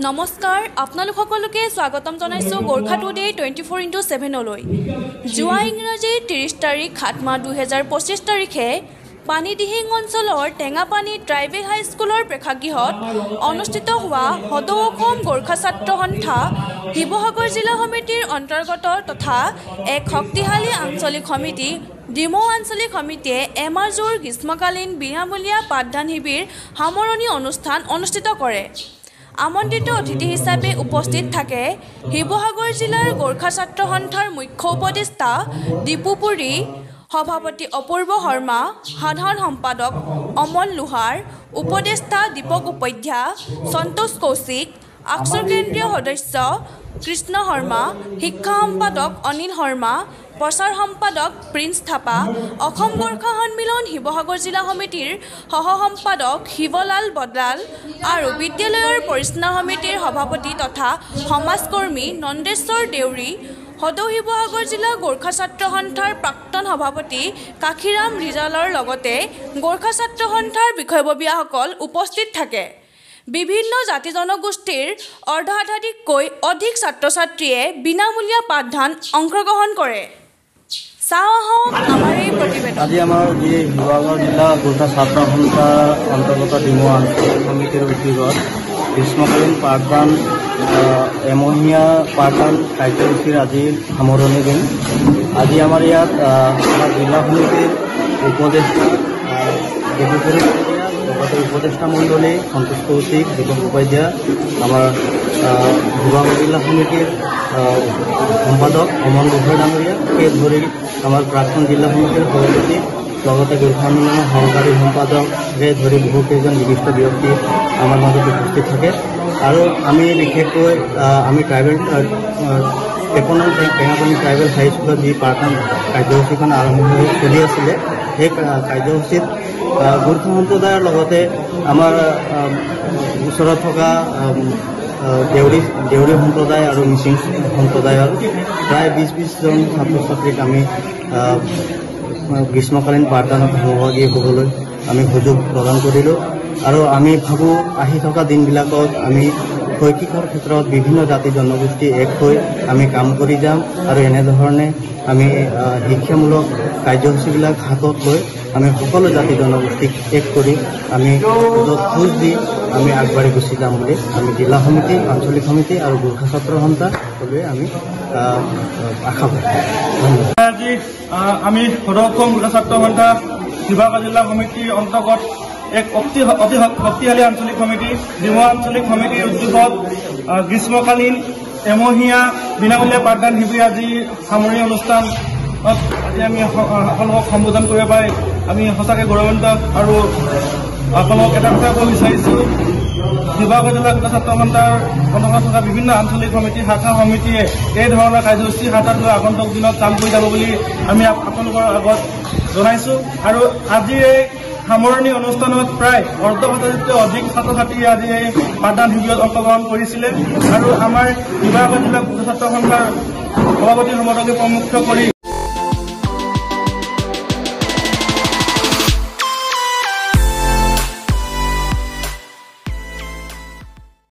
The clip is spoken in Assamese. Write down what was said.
নমস্কাৰ আপোনালোক সকলোকে স্বাগতম জনাইছো গোৰ্খা টুডে 24x7 লৈ জুৱা ইংৰাজী 30 তাৰিখ 7 মাহ 2025 তাৰিখে পানীদিহিং অঞ্চলৰ টেঙাপানী ট্ৰাইবেল হাই স্কুলৰ প্ৰেক্ষাগৃহত অনুষ্ঠিত হোৱা সদৌ অসম গোৰ্খা ছাত্ৰ সন্থা শিৱসাগৰ জিলা সমিতিৰ অন্তৰ্গত তথা এক শক্তিশালী আঞ্চলিক সমিতি ডিমৌ আঞ্চলিক সমিতিয়ে এমাহজোৰ গ্ৰীষ্মকালীন বিনামূলীয়া পাঠদান শিবিৰ সামৰণি অনুষ্ঠান অনুষ্ঠিত কৰে। আমন্ত্ৰিত অতিথি হিচাপে উপস্থিত থাকে শিৱসাগৰ জিলাৰ গোৰ্খা ছাত্ৰ সন্থাৰ মুখ্য উপদেষ্টা দীপুপুৰী, সভাপতি অপূৰ্ব শৰ্মা, সাধাৰণ সম্পাদক অমল লোহাৰ, উপদেষ্টা দীপক উপাধ্যায়, সন্তোষ কৌশিক, আকচৰ কেন্দ্ৰীয় সদস্য কৃষ্ণ শৰ্মা, শিক্ষা সম্পাদক অনিল শৰ্মা, প্ৰচাৰ সম্পাদক প্ৰিন্স থাপা, অসম গোৰ্খা সন্মিলন শিৱসাগৰ জিলা সমিতিৰ সহ সম্পাদক শিৱলাল বদলাল আৰু বিদ্যালয়ৰ পৰিচালনা সমিতিৰ সভাপতি তথা সমাজকৰ্মী নন্দেশ্বৰ দেউৰী, সদৌ শিৱসাগৰ জিলা গোৰ্খা ছাত্ৰ সন্থাৰ প্ৰাক্তন সভাপতি কাশীৰাম ৰিজালৰ লগতে গোৰ্খা ছাত্ৰ সন্থাৰ বিষয়ববীয়াসকল উপস্থিত থাকে। বিভিন্ন জাতি জনগোষ্ঠীৰ অৰ্ধশতাধিককৈ অধিক ছাত্ৰ ছাত্ৰীয়ে বিনামূলীয়া পাঠদান অংশগ্ৰহণ কৰে। আজি আমাৰ যি শিৱসাগৰ জিলা গোৰ্খা ছাত্ৰ সন্থাৰ অন্তৰ্গত ডিমৌ আঞ্চলিক সমিতিৰ উদ্যোগত গ্ৰীষ্মকালীন পাঠদান এমহীয়া পাঠদান কাৰ্যসূচীৰ আজি সামৰণি দিন। আজি আমাৰ ইয়াত আমাৰ জিলা সমিতিৰ উপদেষ্টা লগতে উপদেষ্টা মণ্ডলী সন্তোষ কৌশিক, দীপক উপাধ্যায়, আমাৰ শিৱসাগৰ জিলা সমিতিৰ সম্পাদক অমল লোহাৰ ডাঙৰীয়া, সেই ধৰি আমাৰ প্ৰাক্তন জিলা সমিতিৰ সভাপতি লগতে গোৰ্খা সন্মিলনৰ সহকাৰী সম্পাদকে ধৰি বহুকেইজন বিশিষ্ট ব্যক্তি আমাৰ মাজত উপস্থিত থাকে। আৰু আমি বিশেষকৈ আমি ট্ৰাইবেল টেঙাপানী ট্ৰাইবেল হাই স্কুলত যি পাঠদান কাৰ্যসূচীখন আৰম্ভ হৈ চলি আছিলে, সেই কাৰ্যসূচীত গোৰ্খা সম্প্ৰদায়ৰ লগতে আমাৰ ওচৰত থকা দেউৰী সম্প্ৰদায় আৰু মিচিং সম্প্ৰদায়ৰ প্ৰায় 20জন ছাত্ৰ ছাত্ৰীক আমি গ্ৰীষ্মকালীন পাঠদানত সহভাগী হ'বলৈ আমি সুযোগ প্ৰদান কৰিলোঁ। আৰু আমি ভাবোঁ আহি থকা দিনবিলাকত আমি শৈক্ষিকৰ ক্ষেত্ৰত বিভিন্ন জাতি জনগোষ্ঠী এক হৈ আমি কাম কৰি যাম আৰু এনেধৰণে আমি শিক্ষামূলক কাৰ্যসূচীবিলাক হাতত লৈ আমি সকলো জাতি জনগোষ্ঠীক এক কৰি আমি খোজ দি আমি আগবাঢ়ি গুচি যাম বুলি আমি জিলা সমিতি, আঞ্চলিক সমিতি আৰু গোৰ্খা ছাত্ৰ সন্থা সকলোৱে আমি আশা কৰোঁ। আজি আমি সদৌ অসম গোৰ্খা ছাত্ৰ সন্থা শিৱসাগৰ জিলা সমিতিৰ অন্তৰ্গত এক অতি শক্তিশালী আঞ্চলিক সমিতি ডিমৌ আঞ্চলিক সমিতিৰ উদ্যোগত গ্ৰীষ্মকালীন এমহীয়া বিনামূলীয়া পাঠদান শিবিৰ আজি সামৰণি অনুষ্ঠানত আজি আমি সকলোক সম্বোধন কৰিব পাৰি আমি সঁচাকৈ গৌৰৱান্বিত। আৰু আপোনালোকক এটা কথা ক'ব বিচাৰিছোঁ, শিৱসাগৰ জিলা গোৰ্খা ছাত্ৰ সন্থাৰ অন্তৰ্গত থকা বিভিন্ন আঞ্চলিক সমিতি, শাখা সমিতিয়ে এই ধৰণৰ কাৰ্যসূচী হাতত লৈ আগন্তুক দিনত কাম কৰি যাব বুলি আমি আপোনালোকৰ আগত জনাইছোঁ। আৰু আজিৰ এই সামৰণি অনুষ্ঠানত প্ৰায় অৰ্ধশতাধিকতকৈ অধিক ছাত্ৰ ছাত্ৰীয়ে আজি এই পাঠদান শিবিৰত অংশগ্ৰহণ কৰিছিলে। আৰু আমাৰ শিৱসাগৰ জিলা গোৰ্খা ছাত্ৰ সন্থাৰ সভাপতি সম্পাদকে প্ৰমুখ কৰি